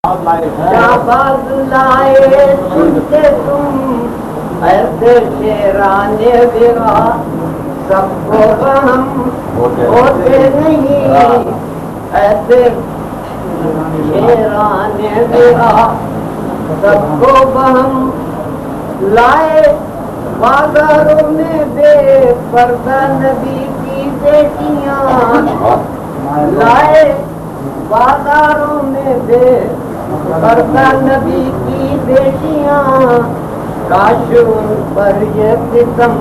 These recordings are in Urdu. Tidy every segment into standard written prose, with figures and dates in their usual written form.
شہباز لائے سنتے تم ایسے شیران ویرا سب کو رحم ہوتے نہیں ایسے شیران ویرا سب کو بہم لائے بازاروں میں بے پردہ نبی کی بیٹیاں لائے بازاروں میں بے پردہ نبی کی بیٹیاں کاش ان پر یہ ستم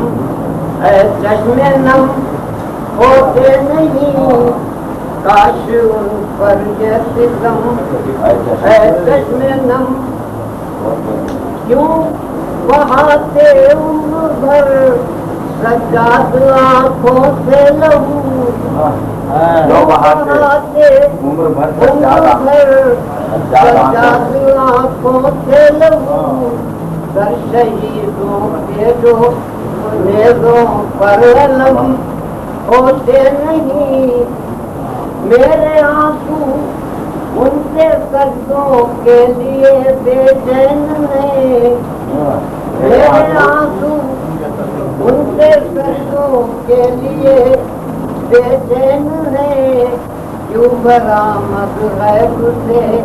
اے چشم نم ہوتے نہیں کاش ان پر یہ ستم اے چشم نم کیوں بہاتے عمر بھر سجاد آنکھوں سے لہو بہاتے عمر بھر سجاد آنکھوں سے لہو در شہیدوں کے جو نیزوں پر علم ہوتے نہیں میرے آنسو ان سے سجدوں کے لیے بے چین ہے میرے آنسو ان سے سجدوں کے لیے بے چین ہے کیوں برآمد غیب سے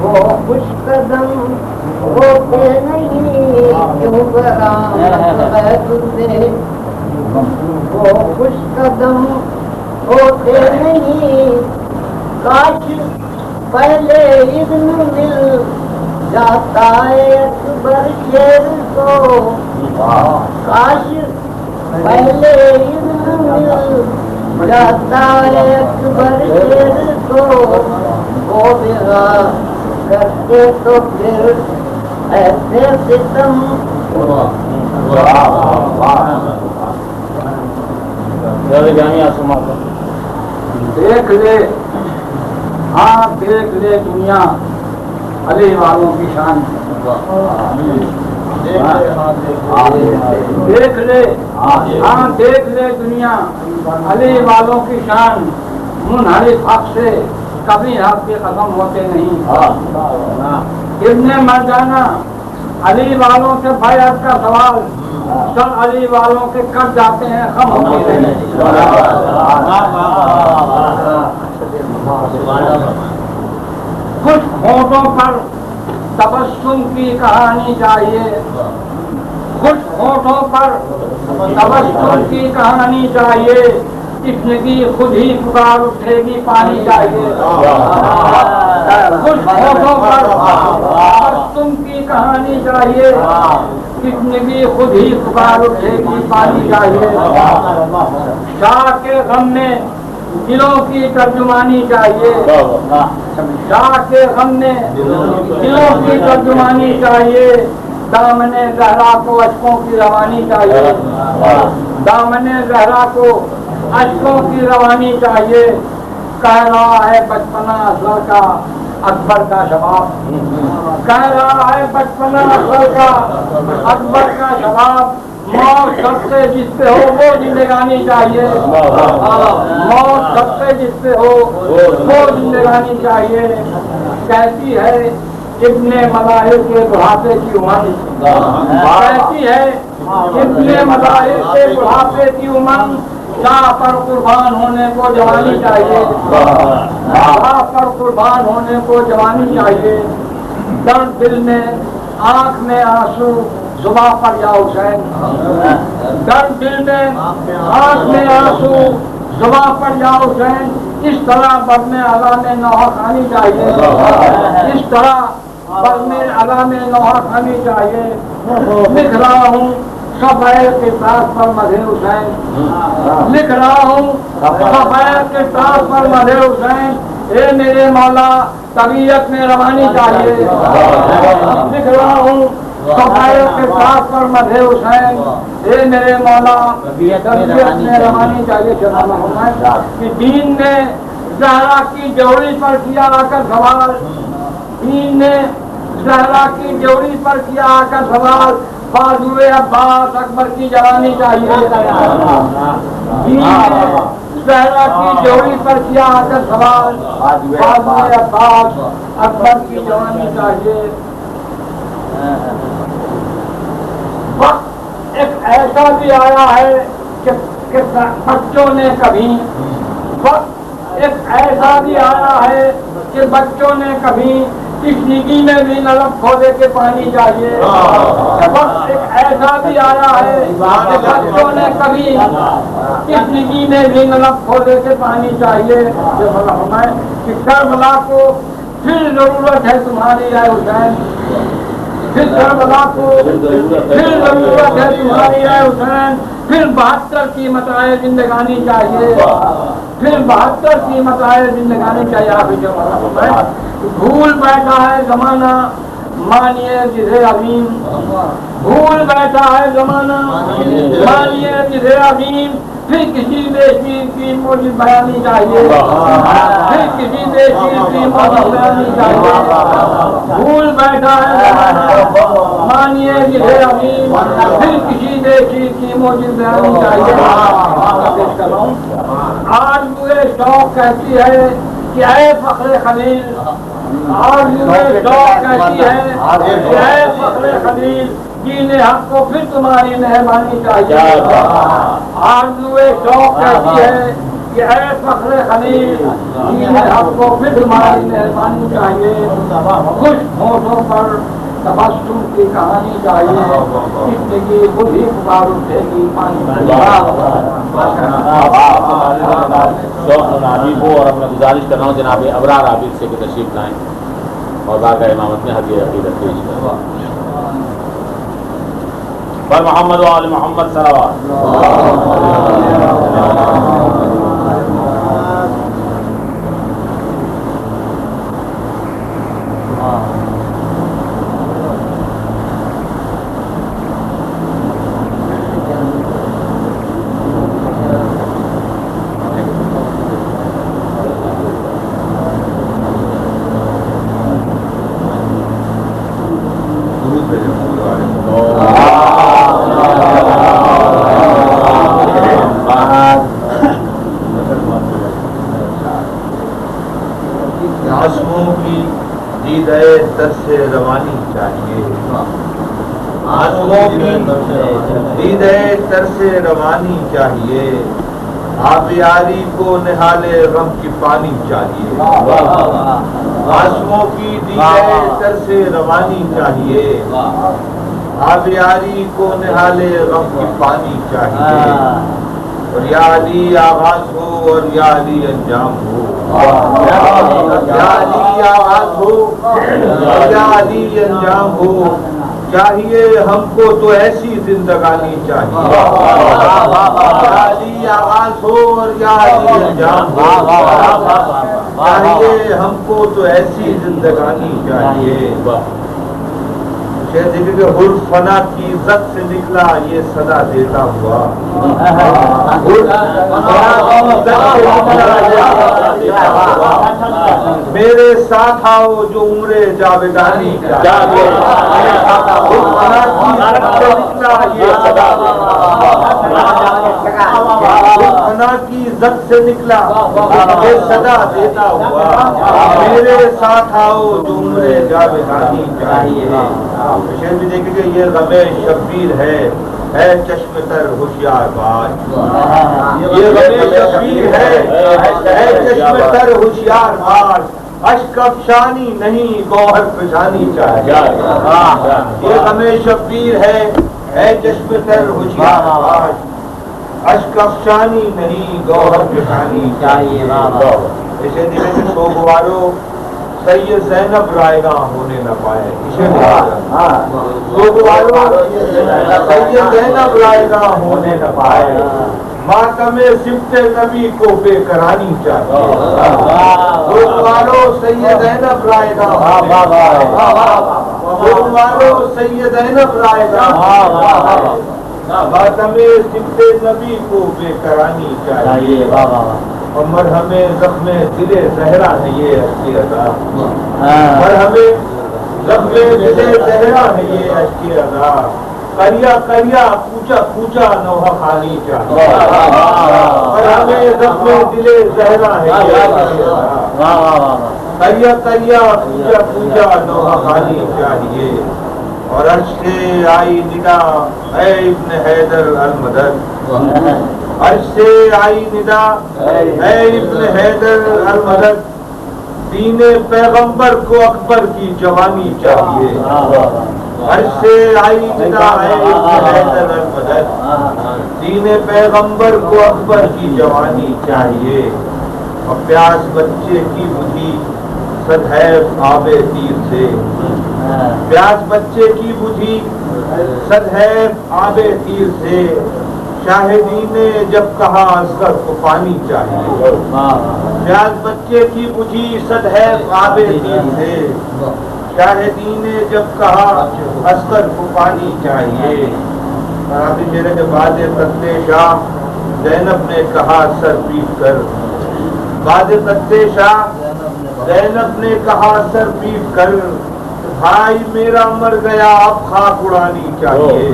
وہ خوش قدم ہوتے نہیں کیوں برآمد غیب سے وہ خوش قدم ہوتے نہیں کاش پہلے اذن مل جاتا ہے اکبر شیر کو کاش پہلے اذن مل جاتا ہے اکبر شیر کو وہ بغا کرتے تو پھر ایسے ستم دیکھ لے ہاں دیکھ لے دنیا علی والوں کی شان دیکھ لے ہاں دیکھ لے دنیا علی والوں کی شان منحرف حق سے کبھی حق کے ختم ہوتے نہیں ابن مرجانہ علی والوں سے بیعت کا سوال سب علی والوں کے کٹ جاتے ہیں خم ہوتے نہیں کچھ ہونٹوں پر تبسم کی کہانی چاہیے کچھ ہونٹوں پر تبسم کی کہانی چاہیے تشنگی خود ہی پکار اٹھے گی پانی چاہیے کچھ ہونٹوں پر تبسم کی کہانی چاہیے تشنگی خود ہی پکار اٹھے گی پانی چاہیے شاہ کے غم میں دلوں کی ترجمانی چاہیے شاہ کے غم میں دلوں کی ترجمانی چاہیے دامن زہرا کو اشکوں کی روانی چاہیے دامن زہرا کو اشکوں کی روانی چاہیے کہہ رہا ہے بچپنا اصغر کا اکبر کا شباب کہہ رہا ہے بچپنا اصغر کا اکبر کا شباب موت سب سے جس پہ ہو وہ زندگانی چاہیے موت سب سے جس پہ ہو وہ زندگانی چاہیے کہتی ہے ابن مظاہر کے بڑھاپے کی عمر کہتی ہے ابن مظاہر کے بڑھاپے کی عمر شاہ پر قربان ہونے کو جوانی چاہیے شاہ پر قربان ہونے کو جوانی چاہیے درد دل میں آنکھ میں آنسو زباں پر یا حسین درد دل میں آنکھ میں آنسو زباں پر یا حسین اس طرح بزم اعلیٰ میں نوحہ کھانی چاہیے اس طرح بزم اعلیٰ میں نوحہ کھانی چاہیے لکھ رہا ہوں صفحۂ قصاص پر مدح حسین لکھ رہا ہوں صفحۂ قصاص پر مدح حسین اے میرے مولا طبیعت میں روانی چاہیے لکھ رہا ہوں صفحۂ قصاص پر مدح حسین اے میرے مولا طبیعت میں روانی چاہیے کہ دین نے زہرا کی جوڑی پر کیا آ کر سوال دین نے زہرا کی جوڑی پر کیا آ کر سوال بازوئے عباس اکبر کی جوانی چاہیے دین نے زہرا کی جوڑی پر کیا کر سوال بازوئے عباس اکبر کی جوانی چاہیے. وقت ایک ایسا بھی آیا ہے کہ بچوں نے کبھی وقت ایک ایسا بھی آیا ہے کہ بچوں نے کبھی تشنگی میں بھی نلک کھودے کے پانی چاہیے. وقت ایک ایسا بھی آیا ہے کہ بچوں نے کبھی تشنگی میں بھی نلک کھودے کے پانی چاہیے. کہ کربلا کو پھر ضرورت ہے تمہاری اے حسین, پھر کربلا کو پھر ضرورت ہے تمہاری اے حسین, پھر 72 کی متاع زندگانی چاہیے, پھر 72 کی متاع زندگانی چاہیے. آپ جو بھول بیٹھا ہے زمانہ مانیے جسے عظیم, بھول بیٹھا ہے زمانہ مانیے جسے عظیم, پھر کسی دیشی کی موجود بیانی چاہیے, پھر کسی دیشی کی موجود بیانی چاہیے. بھول بیٹھا ہے زمانہ مانیے جسے عظیم, پھر کسی دیشی کی موجود بیانی چاہیے. آج مجھے شوق کہتی ہے کہ اے فخر خلیل, آج مجھے شوق کہتی ہے کہ اے فخر خلیل, دین حق کو پھر تمہاری مہربانی چاہیے. آج مجھے شوق کہتی ہے کہ اے فخر خلیل, دین حق کو پھر تمہاری مہربانی چاہیے. خوش ہوٹوں پر تبسم کی کہانی چاہیے, زندگی خود ہی پکار اٹھے گی پانی. عابد کو اور میں گزارش کر رہا ہوں جناب ابرار عابد سے کہ تشریف لائیں اور بارگاہ امامت میں حدیث عقیدت پیش کریں. پر محمد و آل محمد صلوات. آنسوؤں کی دیدہ ترس روانی چاہیے, آنسوؤں کی دیدہ ترس روانی چاہیے, آب یاری کو نہال غم کی پانی چاہیے. آنسوؤں کی دیدہ ترس روانی چاہیے, آب یاری کو نہال غم کی پانی چاہیے. اور یا علی آغاز ہو اور یا علی انجام ہو, یا علی آغاز ہو اور یا علی انجام ہو. چاہیے ہم کو تو ایسی زندگانی چاہیے, یا علی آغاز ہو اور یا علی انجام ہو. چاہیے ہم کو تو ایسی زندگانی چاہیے. دیکھیں کہ حرف فنا کی عزت سے نکلا یہ صدا دیتا ہوا, میرے ساتھ آؤ جو عمر جاویدانی چاہیے. فنا کی عزت سے نکلا یہ صدا دیتا ہوا, میرے ساتھ آؤ جو عمر جاویدانی چاہیے. شعر بھی دیکھیں کہ یہ غم شبیر ہے چشم تر ہوشیار باز, یہ غم شبیر ہے چشم تر ہوشیار باز. اشک افشانی نہیں گوہر پشانی چاہیے. یہ غم شبیر ہے چشم تر ہوشیار باز, اشک افشانی نہیں گوہر پشانی چاہیے. اسے دیکھیں کہ سوگوارو سید زینب رائگاں ہونے نہ پائے. سید زینب رائگاں ہونے نہ پائے. ماتم صفت نبی کو بے کرانی چاہیے. سید زینب رائگاں سید زینب رائگاں ماتم صفت نبی کو بے کرانی چاہیے. اور مرہمیں زخم دل زہرا ہے یہ اشکی ادا, مرہمیں زخم دل زہرا ہے یہ اشکی ادا. کریا کریا کوچا کوچا نوحہ خانی چاہیے اور ہمیں زخم دل زہرا ہے کریا کریا کوچا کوچا نوحہ خانی چاہیے اور عرش سے آئی ندا اے ابن حیدر المدد عرش سے آئی ندا اے ابن حیدر المدد دین پیغمبر کو اکبر کی جوانی چاہیے عرش سے آئی ندا اے ابن حیدر المدد دین پیغمبر کو اکبر کی جوانی چاہیے اور پیاس بچے کی بجھی صدحیف آب تیر سے پیاس بچے کی بجھی صدحیف آب تیر سے شاہدین نے جب کہا اصغر کو پانی چاہیے پیاس بچے کی بجھی صدحیف آب تیر سے شاہدین نے جب کہا اصغر کو پانی چاہیے ابھی میرے کے بعد تخت شاہ زینب نے کہا سر پیٹ کر بعد تخت شاہ زینب نے کہا سر پیٹ کر بھائی میرا مر گیا اب خاک اڑانی چاہیے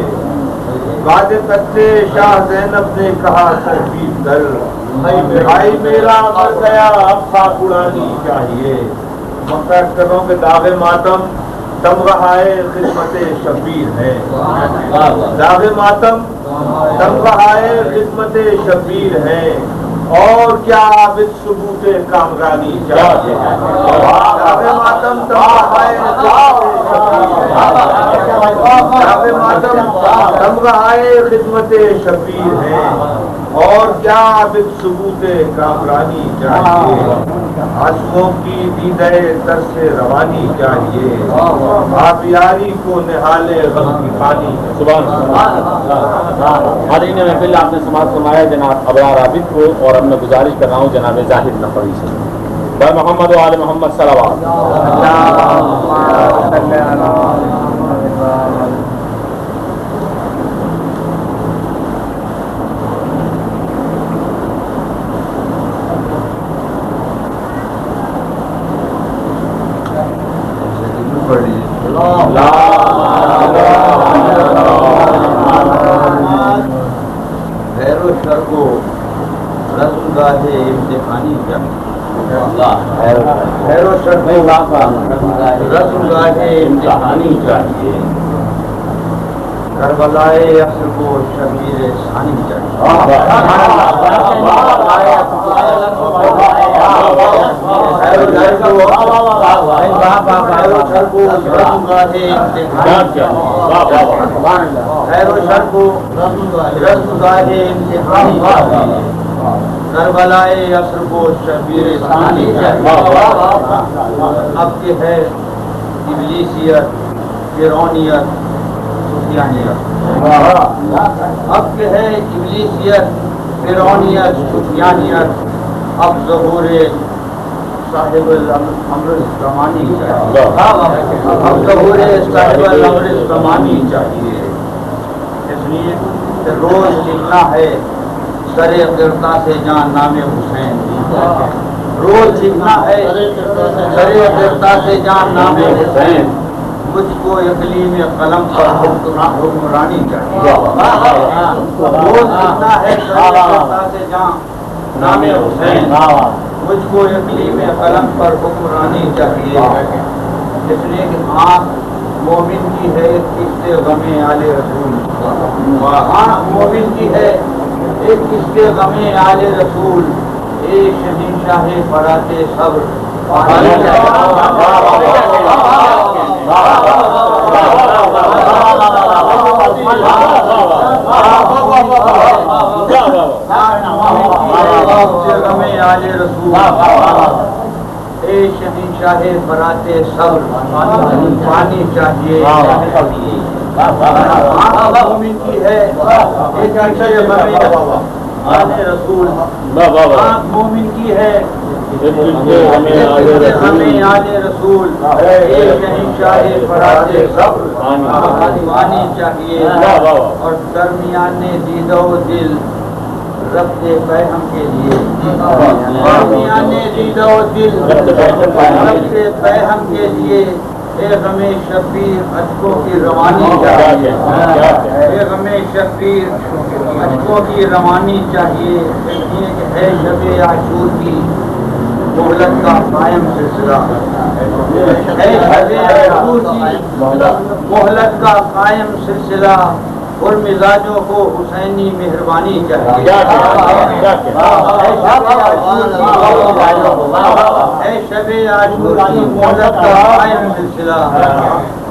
بعد تخت شاہ زینب نے کہا سر پیٹ کر بھائی میرا مر گیا اب خاک اڑانی چاہیے مقصد کروں کہ داغ ماتم تمغہائے خدمت شبیر ہے داغ ماتم تمغہائے خدمت شبیر ہے اور کیا عابد ثبوت کامرانی چاہیے داغ ماتم تمغہائے تمغہائے خدمت شبیر ہے اور کیا عابد ثبوت کامرانی چاہیے آنسوؤں کی دیدہ تر سے روانی چاہیے آپ یاری کو نہالے غم کی پانی حاضرین محفل آپ نے سماعت فرمایا جناب ابرار عابد کو اور اب میں گزارش کر رہا ہوں جناب زاہد نقوی سے بھائی محمد و آل محمد صلوات خیر و شر کو رسولگاہ امتحانی چاہیے خیر و شر کو رسولگاہ امتحانی چاہیے کربلائے اصل کو شبیر ثانی چاہیے کربلائے اصل کو شبیر ثانی چاہیے اب کے ہے ابلیسیت فرعونیت اب کے ہے ابلیسیت فرعونیت سفیانیت اب ظہور صاحب الامر زمانی چاہیے اب ظہور صاحب الامر زمانی چاہیے اس لیے کہ روز لکھنا ہے سر قرطہ سے جان نام حسین روز لکھنا ہے سر قرطہ سے جان نام حسین مجھ کو اقلیم قلم پر حکمرانی چاہیے روز لکھنا ہے سر قرطہ سے جان نام حسین مجھ کو اقلیم قلم پر حکمرانی چاہیے اس لیے کہ آنکھ مومن کی ہے قسط غم آل رسول آنکھ مومن کی ہے ایک قسط غم آل رسول اے شہنشاہ فرات صبر غم آل رسول اے شہنشاہ فرات صبر پانی چاہیے مومن کی ہے ایک آل رسول مومن کی ہے ہمیں آل رسول شہنشاہ فرات صبر پانی چاہیے اور درمیان دید و دل ربط فہم کے لیے درمیان دید و دل ربط فہم کے لیے اے غم شبیر اشکوں کی روانی چاہیے، اے غم شبیر اشکوں کی روانی چاہیے، ہے شب عاشور کی مہلت کا قائم سلسلہ، ہے شب عاشور کی مہلت کا قائم سلسلہ، اور مزاجوں کو حسینی مہربانی چاہیے، ہے شب عاشور کی مہلت کا قائم سلسلہ،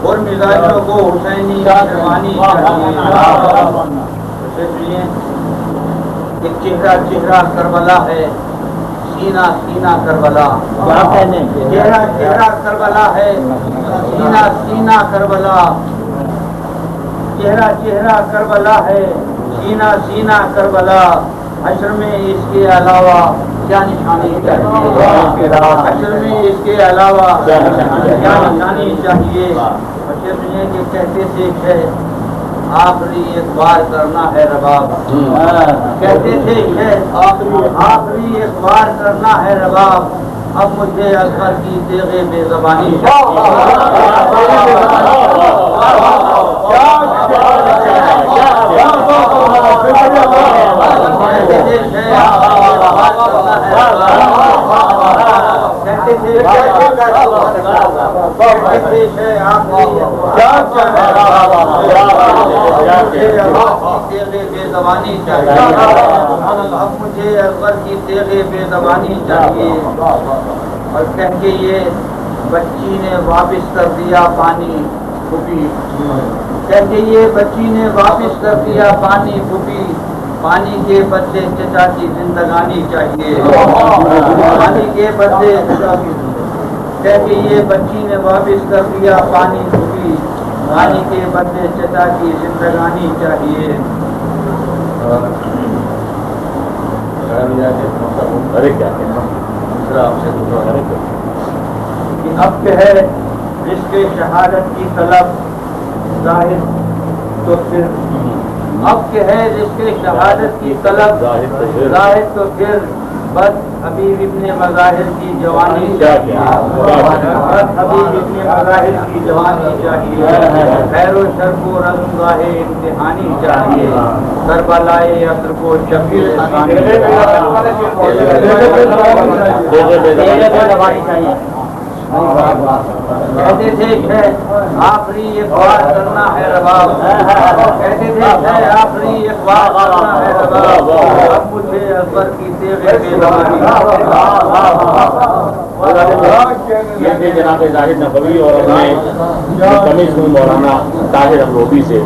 اور مزاجوں کو حسینی مہربانی چاہیے۔ ایک چہرہ چہرہ کربلا ہے، سینہ سینہ کربلا، چہرہ چہرہ کربلا ہے، سینہ سینہ کربلا، چہرہ چہرہ کربلا ہے، سینہ سینہ کربلا، حشر میں اس کے علاوہ کیا نشانی چاہیے، حشر میں اس کے علاوہ کیا نشانی چاہیے۔ حشر میں کہ کہتے تھے کہ آخری ایک بار کرنا ہے رباب، کہتے تھے کہ آخری ایک بار کرنا ہے رباب، اب مجھے اکثر کی تیغ بے زبانی زبانی چاہیے، اب مجھے اکبر کی تیغ بے زبانی چاہیے، اور کہہ کے یہ بچی نے واپس کر دیا پانی پھوپھی، کہہ کے یہ بچی نے واپس کر دیا پانی پھوپھی، پانی کے بدلے چچا کی زندگانی چاہیے، پانی کے بدلے کہہ کے یہ بچی نے واپس کر دیا پانی پھوپھی، پانی کے بدلے چچا کی زندگانی چاہیے۔ اب کہ ہے رزق شہادت کی طلب ظاہر تو پھر، اب کہ ہے رزق شہادت کی طلب ظاہر تو پھر، بس حبیب ابن مظاہر کی جوانی چاہیے، بس حبیب ابن مظاہر کی جوانی چاہیے، خیر و شر کو رسمگاہ امتحانی چاہیے، کربلائے عطر کو شفیع چاہیے۔ کہتے تھے کہ آخری ایک بار کرنا ہے رباب، کہتے تھے کہ آخری ایک بار کرنا ہے رباب، اب مجھے اکبر کی تیغ بے زبانی۔ یہ جناب زاہد نقوی اور اپنے کمیز ہوں مولانا طاہر امروبی سے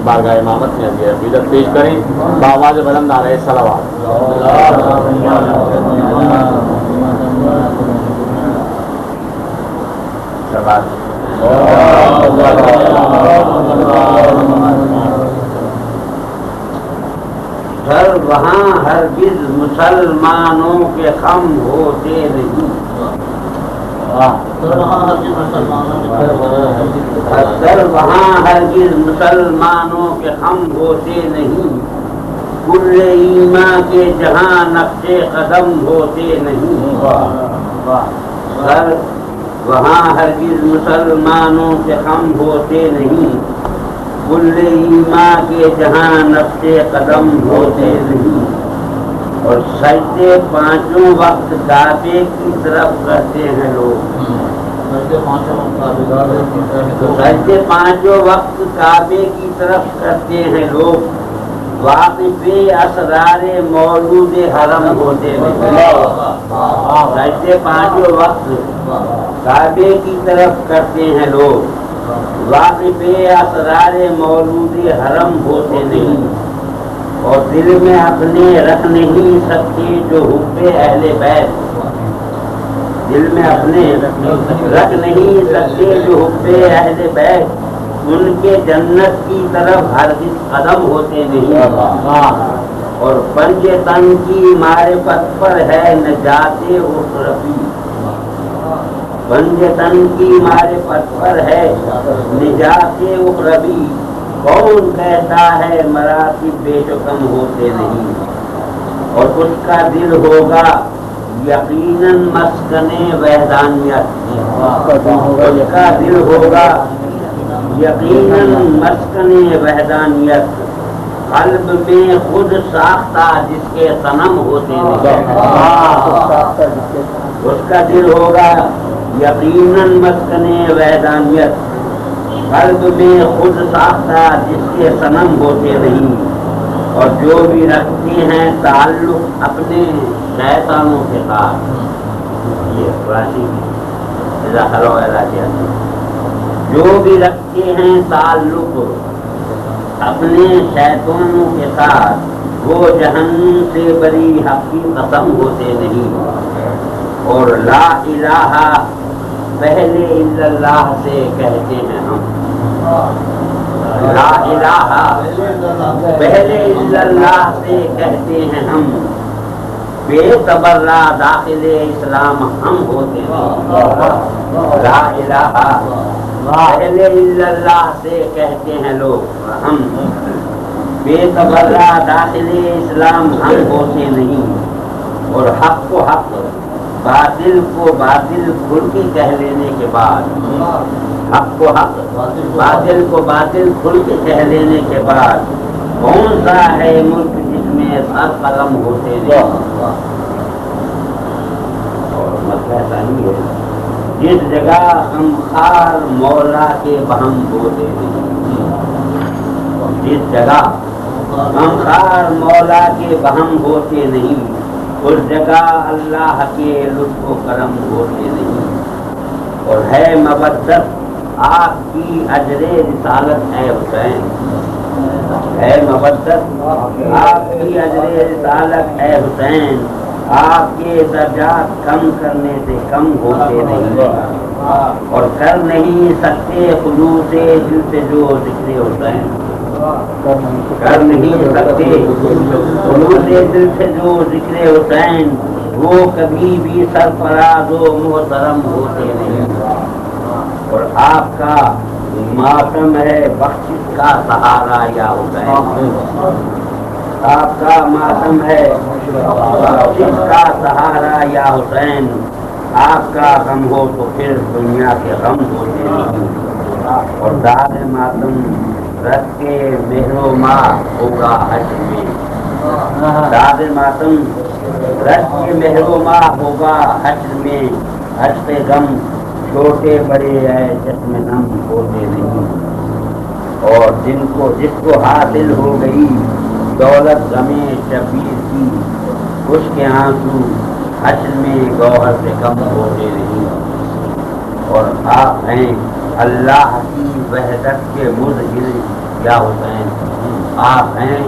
بارگاہ امامت میں عقیدت پیش کریں، بآواز بلند نعرہ صلوات۔ گھر وہاں ہرگز مسلمانوں کے خم ہوتے نہیں، گھر وہاں ہرگز مسلمانوں کے خم ہوتے نہیں، کل ایمان کے جہاں نقش قدم ہوتے نہیں، گھر وہاں ہرگز مسلمانوں کے خم ہوتے نہیں، کل ایمان کے جہاں نقش قدم ہوتے نہیں، اور سجدے پانچوں وقت کعبے کی طرف کرتے ہیں لوگ، سجدے پانچوں وقت کعبے کی طرف کرتے ہیں لوگ، واقف اسرار مولود حرم ہوتے نہیں، سجدے پانچوں وقت کعبے کی طرف کرتے ہیں لوگ، واقف اسرار مولود حرم ہوتے نہیں، اور دل میں اپنے رکھ نہیں سکتے جو حب اہل بیت، دل میں اپنے رکھ نہیں سکتے جو حب اہل بیت، ان کے جنت کی طرف ہرگز قدم ہوتے نہیں، اور پنج تن کی معرفت پر ہے نجات اخروی، پنج تن کی معرفت پر ہے نجات اخروی، کون کہتا ہے مراتب بے شکم ہوتے نہیں، اور اس کا دل ہوگا یقیناً مسکن وحدانیت، اس کا دل ہوگا یقیناً مسکن وحدانیت، قلب میں خود ساختہ جس کے صنم ہوتے ہیں، اس کا دل ہوگا یقیناً مسکن وحدانیت، قلب میں خود ساختہ جس کے صنم ہوتے نہیں، اور جو بھی رکھتے ہیں تعلق اپنے شیطانوں کے ساتھ، یہ راشی جو بھی رکھتے ہیں تعلق اپنے شیطانوں کے ساتھ، وہ جہنم سے بری حق کی قسم ہوتے نہیں، اور لا الہ پہلے الا اللہ سے کہتے ہیں ہم، لا الہ پہلے الا اللہ سے کہتے ہیں ہم، بے تبرہ داخل اسلام ہم ہوتے ہیں، لا الہ پہلے الا اللہ سے کہتے ہیں لوگ ہم، بے تبرہ داخل اسلام ہم ہوتے نہیں، اور حق کو حق باطل کو باطل کھل کے کہہ لینے کے بعد، حق کو حق باطل کو باطل کھل کے کہہ لینے کے بعد، کون سا ہے ملک جس میں سر قلم ہوتے نہیں، اور مسئلہ ایسا ہی ہے جس جگہ ہم خار مولا کے بہم ہوتے نہیں، جس جگہ ہم خار مولا کے بہم ہوتے نہیں، اس جگہ اللہ کے لطف و کرم ہوتے نہیں، اور ہے مبدت آپ کی اجر رسالت ہے حسین، ہے مبدت آپ کی اجر رسالت ہے حسین، آپ کے درجات کم کرنے سے کم ہوتے نہیں، اور کر نہیں سکتے خلوص دل سے جو ذکر حسین، کر نہیں سکتے خلوص دل سے جو ذکر حسین، وہ کبھی بھی سرفراز و محترم ہوتے نہیں، اور آپ کا ماتم ہے بخشش کا سہارا یا حسین، آپ کا ماتم ہے بخشش کا سہارا یا حسین، آپ کا غم ہو تو پھر دنیا کے غم ہوتے نہیں، اور داد ماتم رت کے مہر و ماہ ہوگا حشر میں، داد ماتم رت کے مہر و ماہ ہوگا حشر میں، حشر غم چھوٹے بڑے ہے جسم نم ہوتے نہیں، اور جس کو حاصل ہو گئی دولت غمِ شبیر کی، اس کے آنسو حشر میں گوہر سے کم ہوتے نہیں، اور آپ ہیں اللہ کی وحدت کے مظہر یا حسین، آپ ہیں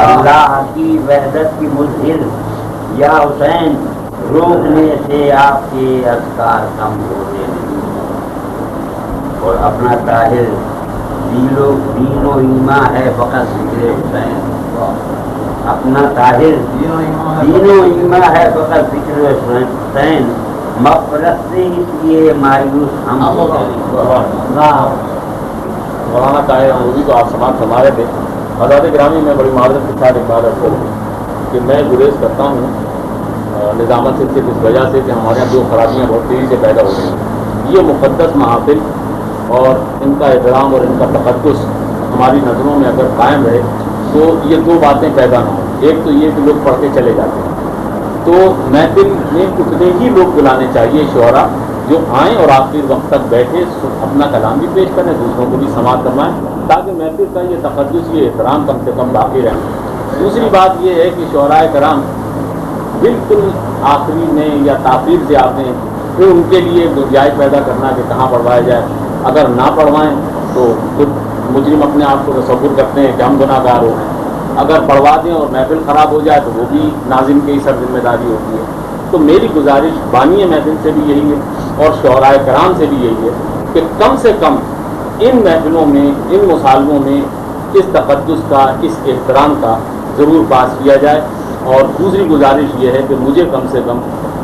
اللہ کی وحدت کی مظہر یا حسین، روکنے سے آپ کے اذکار کم ہوتے نہیں، اور اپنا طاہر دین و ایمان ہے فقط ذکر حسین، اپنا طاہر دین و ایمان ہے فقط ذکر حسین، مغفرت سے اس لیے مایوس ہم ہوتے نہیں۔ مولانا طاہر انوری کو آپ سماعت فرما رہے تھے، حضرات گرامی میں بڑی معذرت کے ساتھ ایک بات عرض کروں کہ میں گریز کرتا ہوں نظامت سے صرف اس وجہ سے کہ ہمارے یہاں دو خرابیاں بہت تیزی سے پیدا ہو رہی ہیں، یہ مقدس محافل اور ان کا احترام اور ان کا تقدس ہماری نظروں میں اگر قائم رہے تو یہ دو باتیں پیدا نہ ہوں، ایک تو یہ کہ لوگ پڑھ کے چلے جاتے ہیں، تو محفل میں اتنے ہی لوگ بلانے چاہیے شعراء جو آئیں اور آخری وقت تک بیٹھے اپنا کلام بھی پیش کریں، دوسروں کو بھی سماعت کروائیں، تاکہ محفل کا یہ تقدس یہ احترام کم سے کم باقی رہے۔ دوسری بات یہ ہے کہ شعراء کرام بالکل آخری میں یا تاخیر سے آتے ہیں، پھر ان کے لیے گنجائش پیدا کرنا کہ کہاں پڑھوایا جائے، اگر نہ پڑھوائیں تو خود مجرم اپنے آپ کو تصور کرتے ہیں کہ ہم گناہ گار ہو گئے، اگر پڑھوا دیں اور محفل خراب ہو جائے تو وہ بھی ناظم کی سر ذمہ داری ہوتی ہے۔ تو میری گزارش بانی محفل سے بھی یہی ہے اور شعراء کرام سے بھی یہی ہے کہ کم سے کم ان محفلوں میں ان مصالحوں میں اس تقدس کا اس احترام کا ضرور پاس کیا جائے، اور دوسری گزارش یہ ہے کہ مجھے کم سے کم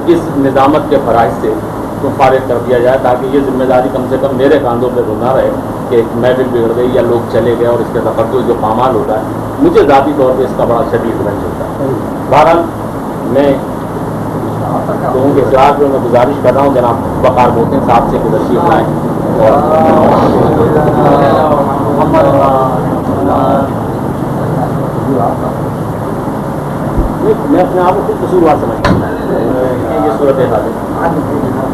اس نظامت کے فرائض سے تو فارغ کر دیا جائے، تاکہ یہ ذمہ داری کم سے کم میرے کاندھوں پہ تو نہ رہے کہ محفل بگڑ گئی یا لوگ چلے گئے اور اس کے تقدس جو پامال ہوتا ہے مجھے ذاتی طور پہ اس کا بڑا شدید رنج ہوتا ہے۔ بہرحال میں تو ان کے خلاف میں گزارش کر رہا ہوں جناب وقار محسن صاحب سے کہ تشریف لائیں میں اپنے آپ کو خود قصوروار سمجھتا ہوں یہ صورت حال ہے.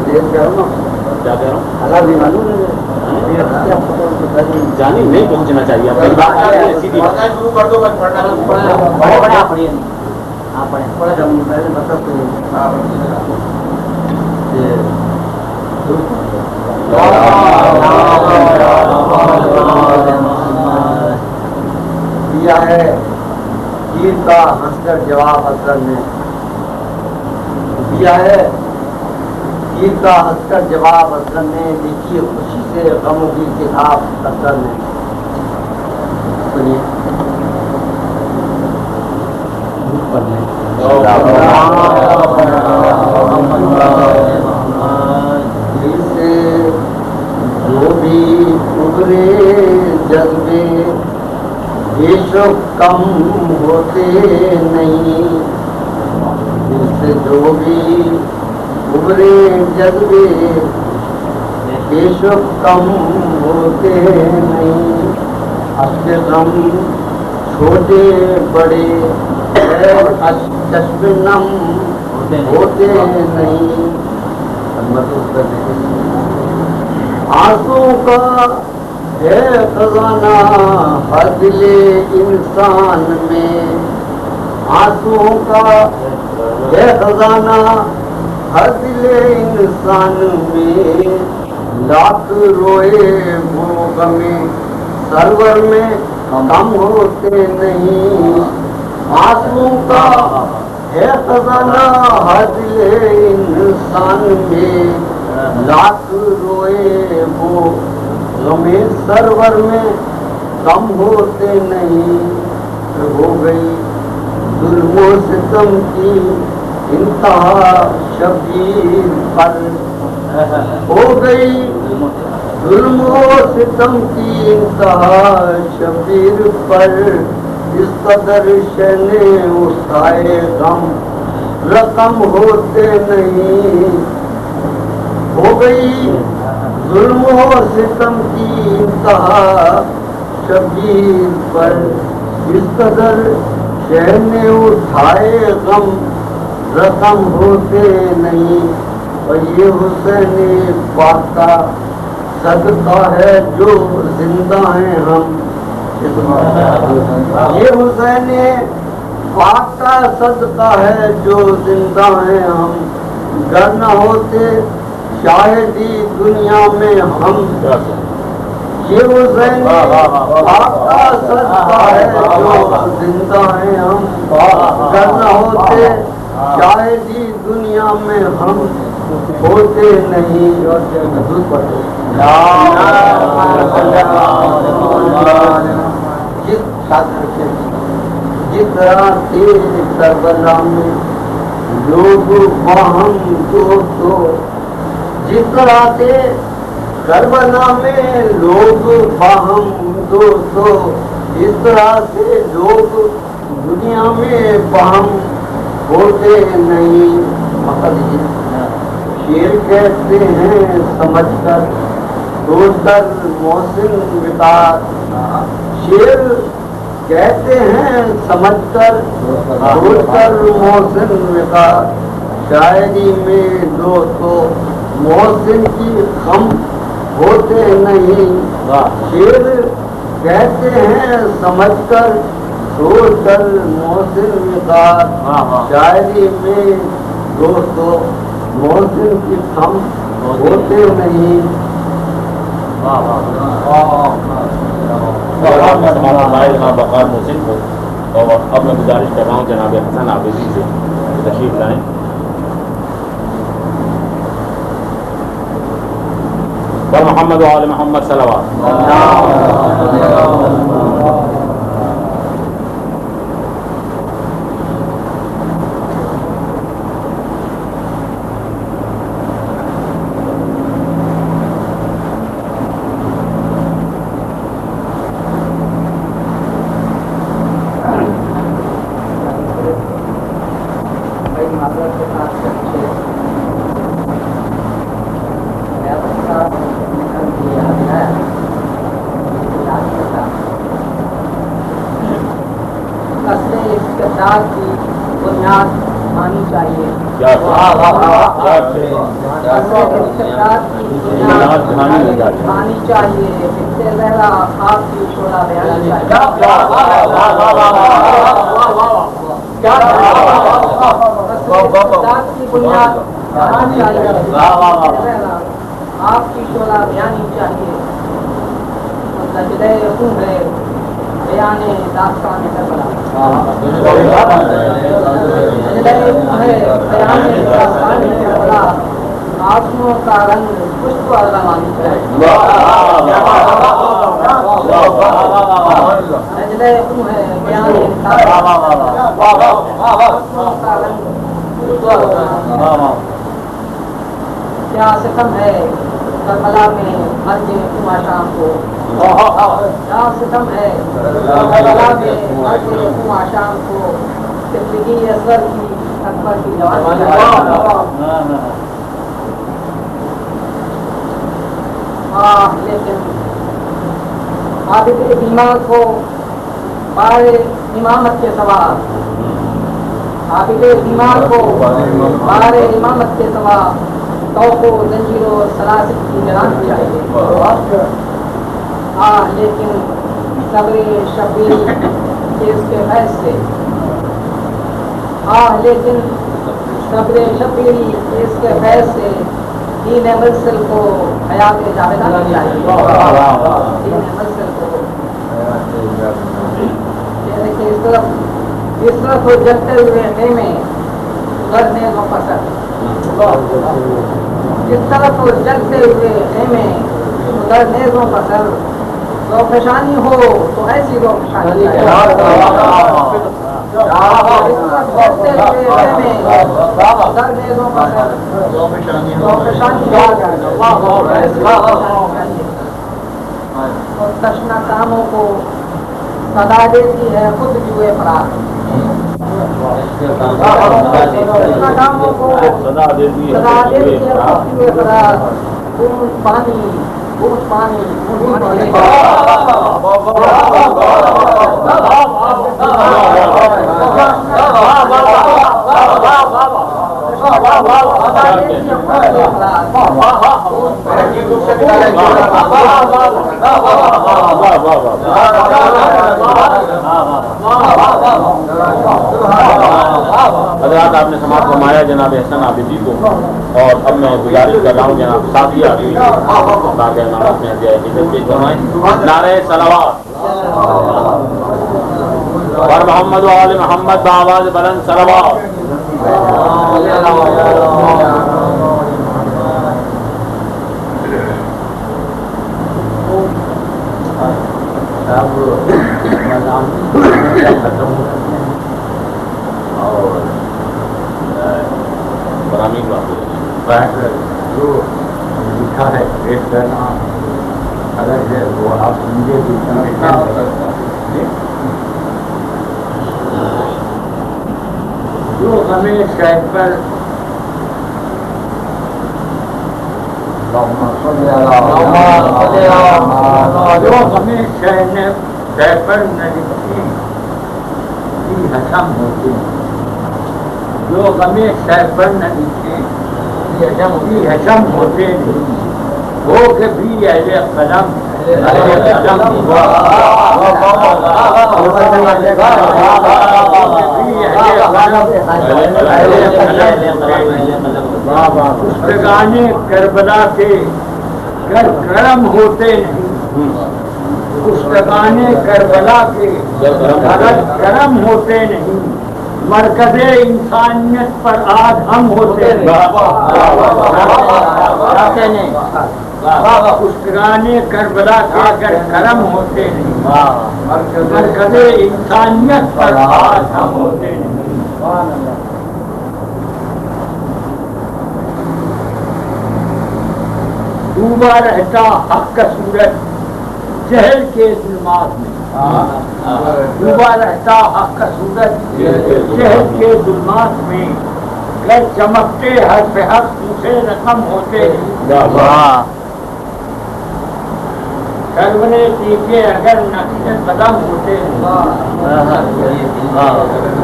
کیا کہہ رہا ہوں جانی نہیں پہنچنا چاہیے شروع کر دو بس پڑھنا دیا ہے چیر کا ہنس کر جواب حسن نے دیا ہے چیر کا ہنس کر جواب حسن نے لکھی خوشی سے غموں کی کتاب حسن نے. سنیے دل سے جو بھی ابھرے جذبے بیش و کم ہوتے نہیں. دل سے جو بھی ابھرے جذبے بیش و کم ہوتے نہیں. اشک غم چھوٹے بڑے چشم نم ہوتے نہیں. آنسو کا ہے خزانہ ہر دل انسان میں. آنسو کا ہے خزانہ ہر دل انسان میں. لاکھ روئے وہ غمیں سرور میں کم ہوتے نہیں. آنسو کا ہے خزانہ ہر دل انسان میں. لاکھ روئے وہ غمیں سرور میں کم ہوتے نہیں. ہو گئی ظلم و ستم کی انتہا شبیر پر. ہو گئی ظلم و ستم کی انتہا شبیر پر. اس قدر شن اٹھائے غم رقم ہوتے نہیں. ہو گئی ظلم و ستم کی انتہا شبیر پر. اس قدر شن اٹھائے غم رقم ہوتے نہیں. اور یہ حسین پاک کا صدقہ ہے جو زندہ ہیں ہم. یہ حسین پاک کا صدقہ ہے جو زندہ ہیں ہم. گر نہ ہوتے شاہدی دنیا میں ہم. یہ حسین پاک کا صدقہ ہے جو زندہ ہیں ہم. گر نہ ہوتے شاہدی دنیا میں ہم ہوتے نہیں. جس طرح تھے کربلا میں لوگ باہم دو. جس طرح تھے کربلا میں لوگ باہم دو. اس طرح سے لوگ دنیا میں باہم ہوتے نہیں. شیر کہتے ہیں سمجھ کر سوچ کر محسن وقار. شیر کہتے ہیں سمجھ کر سوچ کر محسن وقار. شاعری میں دو تو محسن کی خم ہوتے نہیں. شیر کہتے ہیں سمجھ کر سوچ کر محسن وقار. شاعری میں دو تو محسن کی خم ہوتے نہیں. وقار محسن کو. اور اب میں گزارش کر رہا ہوں جناب حسن عابدی سے تشریف لائیں. پر محمد و آل محمد صلوات. معذرت کے ساتھ استقلال کی بنیاد مانی چاہیے. مانی چاہیے. لہرا آپ کی شعلہ بیانی چاہیے. کی بنیاد مانی چاہیے. آپ کی شعلہ بیانی چاہیے. سجدہ خون ہے بیان داستان کربلا. آنسوؤں کا رنگ خوشبو علمانی چاہیے. سجدہ خون ہے بیان آنسوؤں کا رنگ خوشبو علمانی. کیا ستم ہے کربلا میں مرج خواہ شام کو. کیا ستم ہے کربلا میں مرج خواہ شام کو. زندگی اصغر کی اکبر کی جوانی. لیکن عابد بیمار کو بار امامت کے سوا عابد بیمار کو بار امامت کے سوا توق و زنجیر و سلاسل کی جلانی چاہیے. لیکن صبر شبیر کے اس کے فیض سے لیکن صبر شبیری کے اس کے فیض سے دین مرسل کو حیات جاویدانی چاہیے. دین مرسل کو دیکھیں اس طرف جلتے ہوئے خیمے ادھر نیزوں کا سر. اس طرف جلتے ہوئے خیمے ادھر نیزوں کا سر. روفشانی ہو تو ایسی روفشانی چاہیے. تشنا کاموں کو صدا دیتی ہے خود جوئے فرار. تشنا کاموں کو صدا دیتی ہے خود جوئے فرار. بوند پانی بوند پانی حضرات آپ نے سماعت فرمایا جناب احسن عابدی کو. اور اب میں گزارش کر رہا ہوں جناب ساتھی عابدی تاکہ ہمارا اپنے پیش فرمائیں. نعرہ صلوات اور محمد و آل محمد بآواز بلند صلوات. جو لکھا ہے پیش کرنا الگ ہے وہ آپ مجھے جو ہمیں شہد پر جو ہمیں شہد پر نلکھی حسم ہوتی جو ہمیں شہد پر نلکھی حشم ہوتے ہو کہ بھی اہل قلم پشتگانے کربلا کے گر کرم ہوتے نہیں. پشتگانے کربلا کے گر کرم ہوتے نہیں. مرکز انسانیت پر آج ہم ہوتے ہیں. پشتگانے کربلا کے اگر کرم ہوتے ہیں مرکز انسانیت پر آج ہم ہوتے ہیں. ڈوبا رہتا حق کا سورج جہل کے ظلمات میں. ڈوبا رہتا حق کا سورج جہل کے ظلمات میں. گر چمکتے حرف حق دوسرے رقم ہوتے ہیں. سرورے ٹیکے اگر نقش قدم ہوتے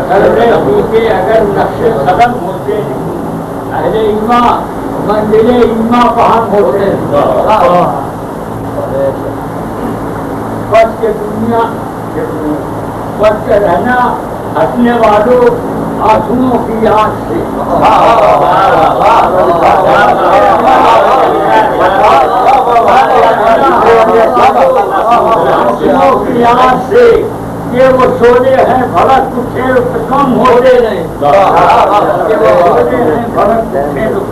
سرورے ٹیکے اگر نقش قدم ہوتے اہل ایمان منزل ایمان فہم ہوتے بچ کے دنیا بچ کے رہنا ہنسنے والوں آنسوؤں کی آنکھ سے آنسوؤں کی آنکھ سے کہ وہ سولے ہیں بھڑک اٹھے کم ہوتے نہیں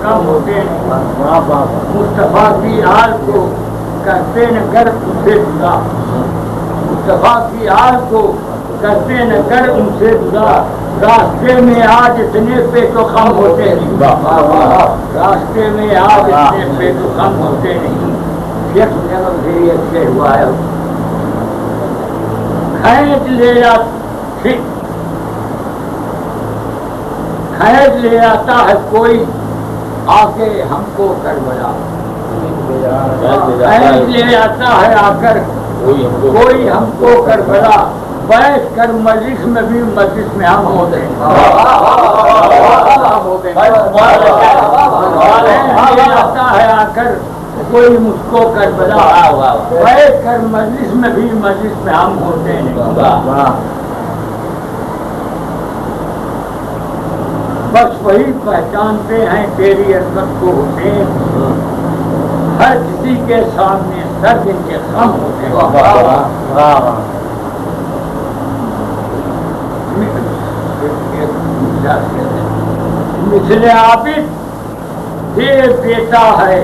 کم ہوتے مصطفیٰ کی آل کو کرتے نہ کر ان سے جدا مصطفیٰ کی آل کو کرتے نہ کر ان سے جدا راستے میں آج اتنے پہ تو کم ہوتے نہیں راستے میں آج اتنے پہ تو کم ہوتے نہیں اچھے ہوا ہے کھینچ لے آتا ہے کوئی آ کے ہم کو کربلا کھینچ لے آتا ہے آ کر کوئی ہم کو کربلا بیٹھ کر مجلس میں بھی مجلس میں ہم ہوتے ہیں آتا ہے آ کر کوئی مجھ کو کربلا بیٹھ کر مجلس میں بھی مجلس میں ہم ہوتے ہیں بس وہی پہچانتے ہیں تیری عظمت کو حسین ہر کسی کے سامنے سر جن کے خم ہوتے ہیں مثل عابد یہ بیٹا ہے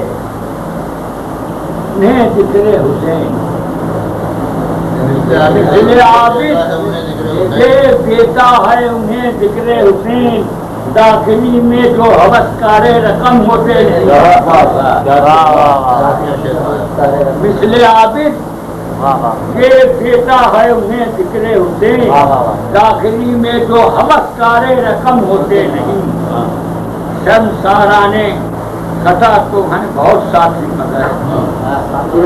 انہیں ذکر حسین مثل عابد یہ بیٹا ہے انہیں ذکر حسین داخلی میں جو ہوسکارے رقم ہوتے ہیں مثل عابد یہ بیٹا ہے انہیں ذکر حسین داخلی میں جو ہوسکارے رقم ہوتے نہیں شرمسارانے خطا تو ہیں بہت ساتھی مگر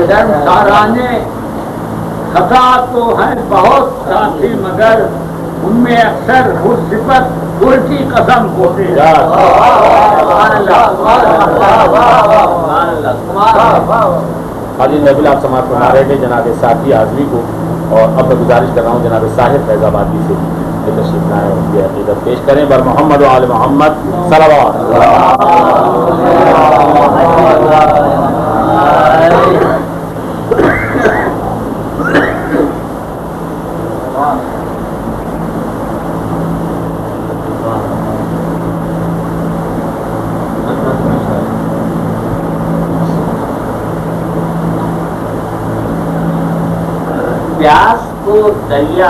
شرمسارانے خطا تو ہیں بہت ساتھی مگر ان میں اکثر صفت الٹی قسم ہوتے ہیں حاجی نبیل آپ سماعت فرما رہے تھے جناب ساتھی اعظمی کو اور اب میں گزارش کر رہا ہوں جناب صاحب فیض آبادی سے یہ تشریف لائیں اور یہ عقیدت پیش کریں بر محمد و آل محمد صلوات پیاس کو دریا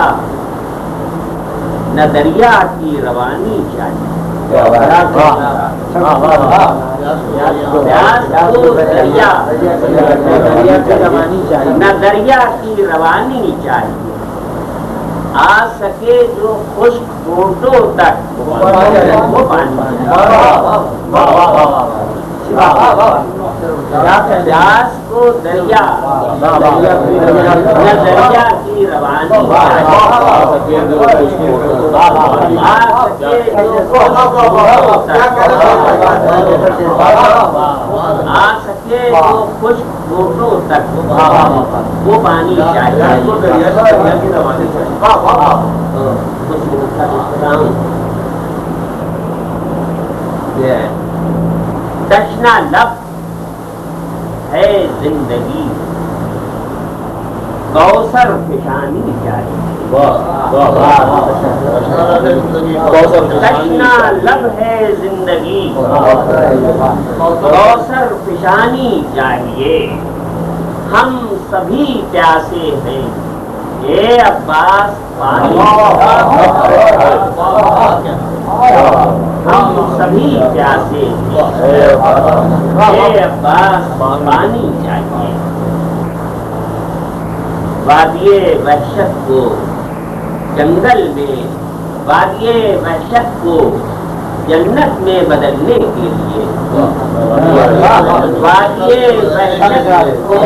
نہ دریا کی روانی چاہیے نہ دریا کی روانی چاہیے آ سکے جو خشک ٹوٹوں تک وہ پانی پیاس کو دریا نہ دریا کی روانی آ سکے جو خشک ٹوٹوں تک وہ پانی چاہیے تشنا لب ہے زندگی کوثر فشانی چاہیے تشنا لب ہے زندگی کوثر فشانی چاہیے ہم سبھی پیاسے ہیں اے عباس پانی ہم سبھی پیاسے اے عباس پانی چاہیے وادی وحشت کو جنگل میں وادی وحشت کو جنت میں بدلنے کے لیے وادی وحشت کو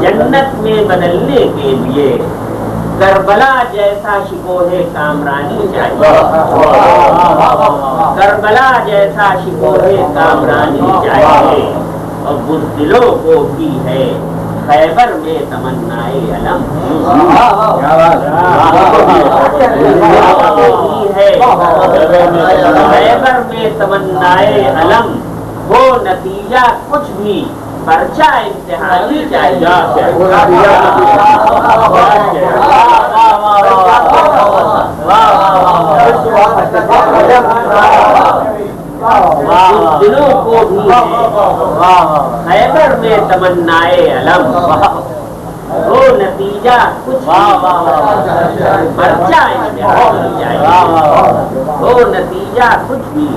جنت میں بدلنے کے لیے کربلا جیسا شکوہ کامرانی چاہیے، کربلا جیسا شکوہ کامرانی چاہیے، اور بزدلوں کو بھی ہے خیبر میں تمنائے علم، خیبر میں تمنائے علم، وہ نتیجہ کچھ بھی پرچہ امتحانی چاہیے، دلوں کو بھی خیبر میں تمنائے علم، وہ نتیجہ کچھ پرچہ امتحانی چاہیے، وہ نتیجہ کچھ بھی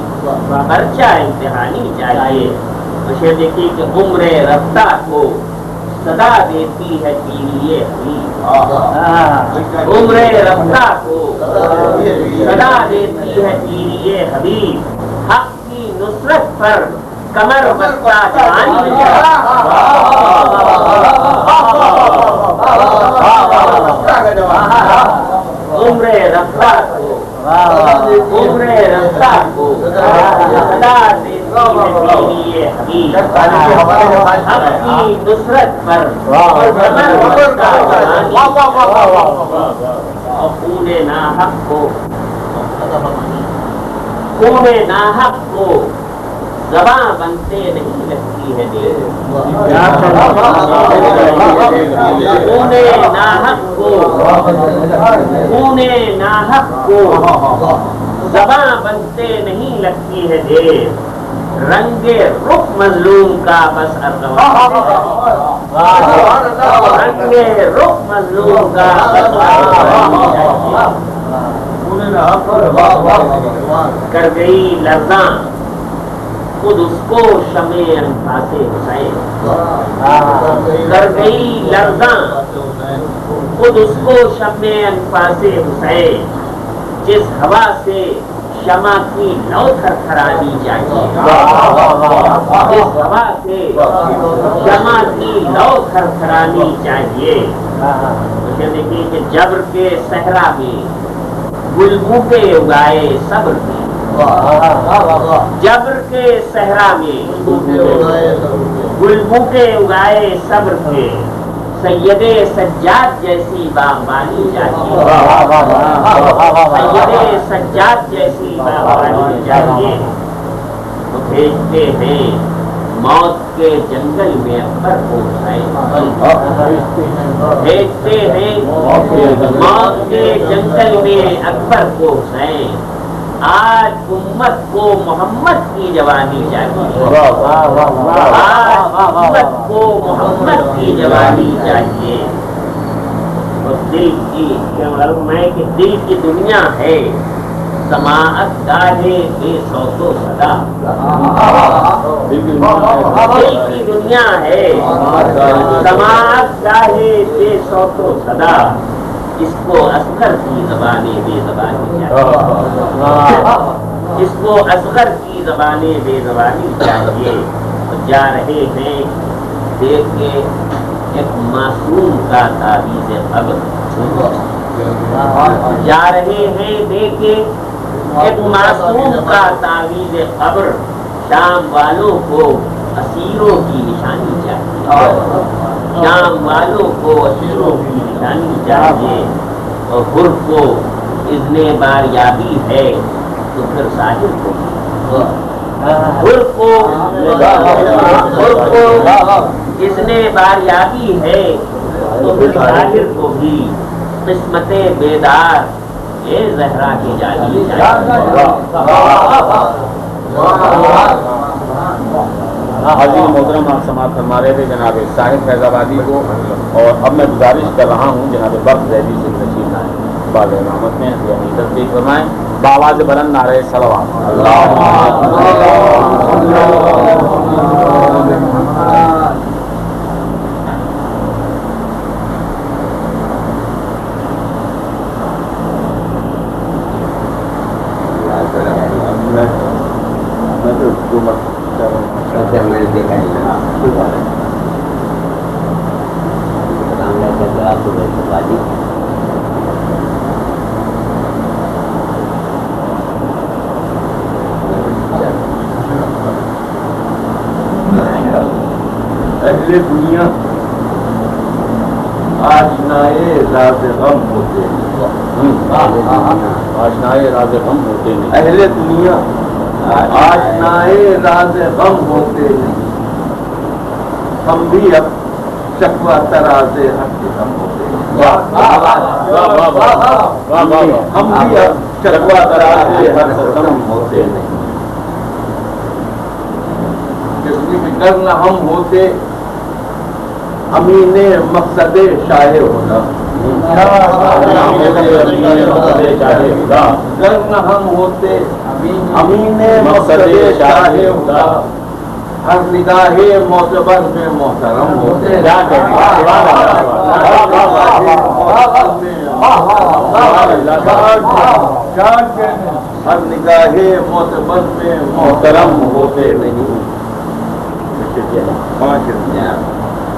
پرچہ امتحانی چاہیے۔ مجھے دیکھیے کہ عمر رفتہ کو صدا دیتی ہے تیری حبیب، عمر رفتہ کو صدا دیتی ہے تیری حبیب، حق کی نصرت پر کمر بستہ جوانی عمر رفتہ کو، عمر رفتہ کو صدا دیتی ہے تیری حبیب، حق کی نصرت پر کمر بستہ جوانی، اور خون ناحق کو، خون ناحق کو زباں بنتے نہیں لگتی ہے دیر، خون ناحق کو، خون ناحق کو زباں بنتے نہیں لگتی ہے دیر، رنگ رخ مظلوم کا بس ارغوان، رنگ رخ مظلوم کا بس ارغوان، کر گئی لرزاں خود اس کو شمع انفاس حسین، کر گئی لرزاں خود اس کو شمع انفاس حسین، جس ہوا سے شمع کی لو تھرتھرانی چاہیے، جس ہوا سے شمع کی لو تھرتھرانی چاہیے۔ مجھے دیکھیے کہ جبر کے صحرا میں گل بوٹے اگائے صبر کے، جبر کے صحرا میں گل بوٹے اگائے صبر کے، سید سجاد جیسی باغبانی چاہیے، سید سجاد جیسی باغبانی چاہیے۔ تو بھیجتے ہیں موت کے جنگل میں اکبر کو حسین، بھیجتے ہیں موت کے جنگل میں اکبر کو حسین، آج امت کو محمد کی جوانی چاہیے، آج امت کو محمد کی جوانی چاہیے۔ اور دل کی معلوم ہے کہ دل کی دنیا ہے سماعت گاہے بے صوت و صدا، دل کی دنیا ہے سماعت گاہے بے صوت و صدا، اس کو اصغر کی زبانیں بے زبانی چاہیے، اس کو اصغر کی زبانیں بے زبانی چاہیے۔ جا رہے ہیں دیکھ کے ایک معصوم کا تعویذ قبر، جا رہے ہیں دیکھ کے ایک معصوم کا تعویذ قبر، شام والوں کو اسیروں کی نشانی چاہیے، شام والوں کو اسیروں کی نشانی چاہیے۔ اور حر کو اذن باریابی ہے تو پھر ظاہر کو، حر کو اذن باریابی ہے تو پھر ظاہر کو بھی قسمت بیدار یہ زہرا کی جانی چاہیے۔ حاضرین محترم، آپ سماعت فرما رہے تھے جناب صاحب فیض آبادی کو، اور اب میں گزارش کر رہا ہوں جناب برق ذیلی سے تشریف لائیں، بعد امامت میں یعنی تصدیق فرمائیں، بآواز بلند نعرہ صلوات، اہل دنیا آشنائے راز غم ہوتے ہیں، آشنائے راز غم ہوتے نہیں، اہل دنیا آشنائے راز غم ہوتے نہیں، ہم بھی اب شکوہ تراز حق غم ہوتے ہیں، ہم بھی اب شکوہ تراز حق غم ہوتے نہیں، جس کی فکر نہ ہم ہوتے امین مقصد شاہ ہونا، گر نہ ہم ہوتے امین مقصد شاہ ہونا، ہر نگاہ معتبر میں محترم ہوتے، ہر نگاہ معتبر میں محترم ہوتے نہیں۔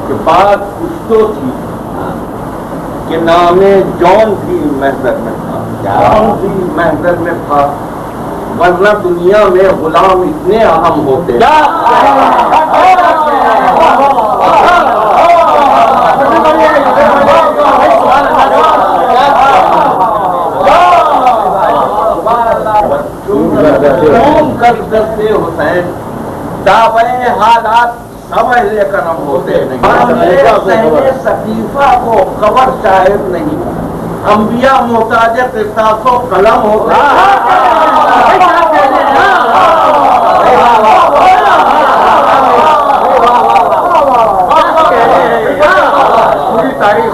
کہ بات کچھ تو تھی کہ نام جون بھی محضر میں تھا، جون بھی محضر میں تھا، ورنہ دنیا میں غلام اتنے اہم ہوتے کرتے حسین دعوے حالات سمجھ لے کر ہم ہوتے نہیں، صحیفہ کو خبر شاعر نہیں، انبیاء محتاج قصاص و قلم ہوتے پوری تاریخ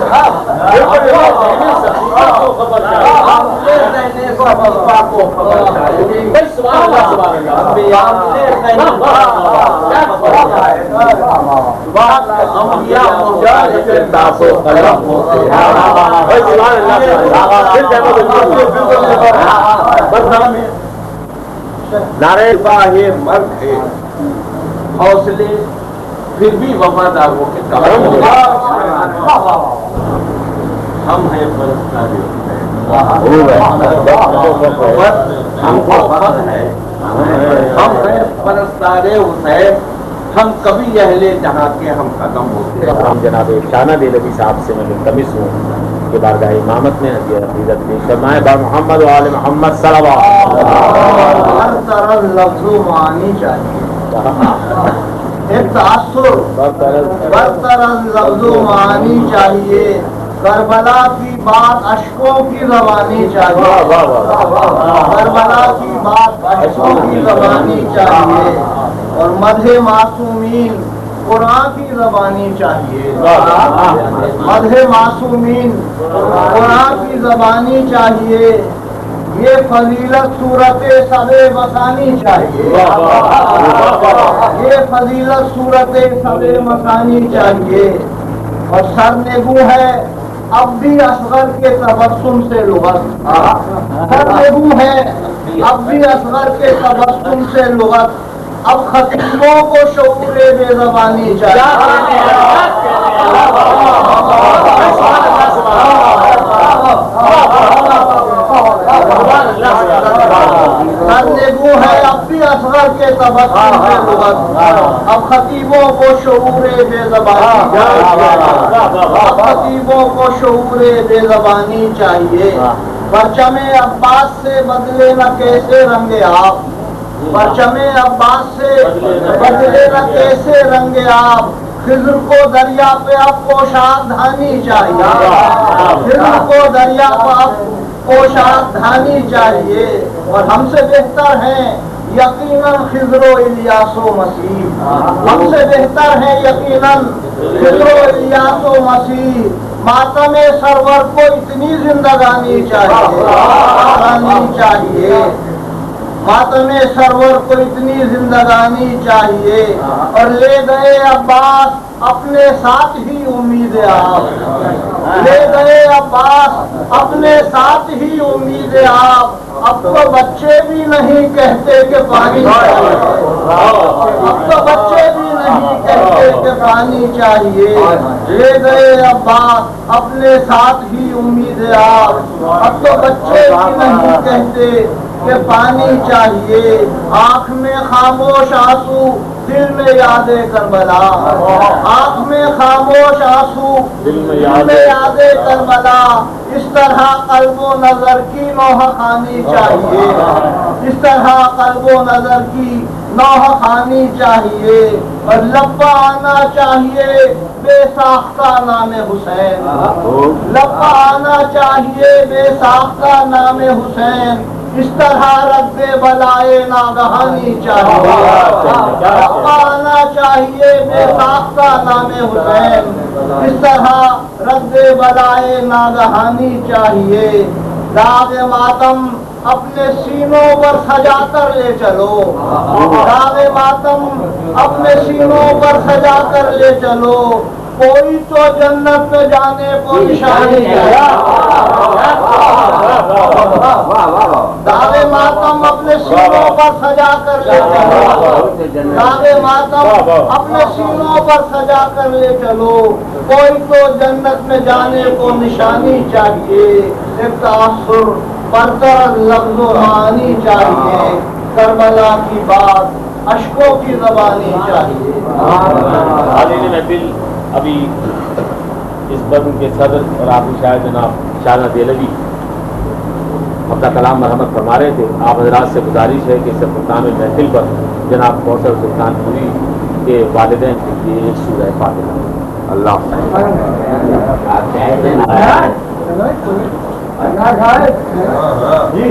نعرے باہے مرد ہے حوصلے پھر بھی وفاداروں کے کام، ہم ہیں پرستارے، ہم کو فخر ہے، ہم ہیں پرستارے حسین، ہم کبھی اہل جہاں کے ہم قدم ہوتے ہیں۔ ہم جناب شانہ دہلوی صاحب سے میں ملتمس ہوں کہ بارگاہ امامت میں عقیدت پیش فرمائے با محمد و آل محمد صلوات۔ ہر طرح لفظ و معانی چاہیے، ایک تاثر برطرز لفظ و معانی چاہیے، کربلا کی بات اشکوں کی زبانی چاہیے، کربلا کی بات اشکوں کی زبانی چاہیے، اور مدح معصومین قرآن کی زبانی چاہیے، مدح معصومین قرآن کی زبانی چاہیے، یہ فضیلت صورت سب مسانی چاہیے، یہ فضیلت صورت سب مسانی چاہیے، اور سرنگو ہے اب بھی اصغر کے تبسم سے لغت، سرنگو ہے اب بھی اصغر کے تبسم سے لغت، اب خطیبوں کو شعور بے زبانی چاہیے، سرنگو ہے اب بھی اصغر کے تبسم سے لغت، اب خطیبوں کو شعور بے زبانی چاہیے، اب خطیبوں کو شعور بے زبانی چاہیے، پرچم عباس سے بدلے نہ کیسے رنگ آپ، پرچم عباس سے بدلے نہ کیسے رنگ آپ، خضر کو دریا پہ اب پوشاک دھانی چاہیے، خضر کو دریا پہ اب پوشاک دھانی چاہیے، اور ہم سے بہتر ہیں یقیناً خضر و الیاس و مسیح، ہم سے بہتر ہیں یقیناً خضر و الیاس و مسیح، ماتم سرور کو اتنی زندگانی چاہیے، ماتم سرور کو اتنی زندگانی چاہیے، اور لے گئے عباس اپنے ساتھ ہی امید آپ، لے گئے عباس اپنے ساتھ ہی امید آپ، اب تو بچے بھی نہیں کہتے کہ پانی چاہیے، اب تو بچے بھی نہیں نہیں کہتے کہ پانی چاہیے، لے گئے عباس اپنے ساتھ ہی امید آپ، اب تو بچے بھی نہیں کہتے کہ پانی چاہیے، آنکھ میں خاموش آنسو دل میں یاد کربلا، آنکھ میں خاموش آنسو دل میں یاد کربلا، اس طرح قلب و نظر کی نوح خانی چاہیے، اس طرح قلب و نظر کی نوح خانی چاہیے، اور لبا آنا چاہیے بے ساختہ نام حسین، لبا آنا چاہیے بے ساختہ نام حسین، اس طرح رد بلائے ناگہانی چاہیے، لبا آنا چاہیے بے ساختہ نام حسین، اس طرح رد بلائے ناگہانی چاہیے، داغ ماتم اپنے سینوں پر سجا کر لے چلو، داغ ماتم اپنے سینوں پر سجا کر لے چلو، کوئی تو جنت میں جانے کو نشانی ہے، داغ ماتم اپنے سینوں پر سجا کر لے چلو، داغ ماتم اپنے سینوں پر سجا کر لے چلو، کوئی تو جنت میں جانے کو نشانی چاہیے، ایک تاثر برتر لفظ و معانی چاہیے، کربلا کی بات اشکوں کی زبانی چاہیے۔ حاضرین محفل، ابھی اس بزم کے صدر اور آخری شاعر جناب شاہزادہ دہلوی اپنا کلام مرحمت فرما رہے تھے۔ آپ حضرات سے گزارش ہے کہ اس اختتام محفل پر جناب کوثر سلطان پوری کے والدین کے لیے ایک سورہ فاتحہ۔ اللہ ہاں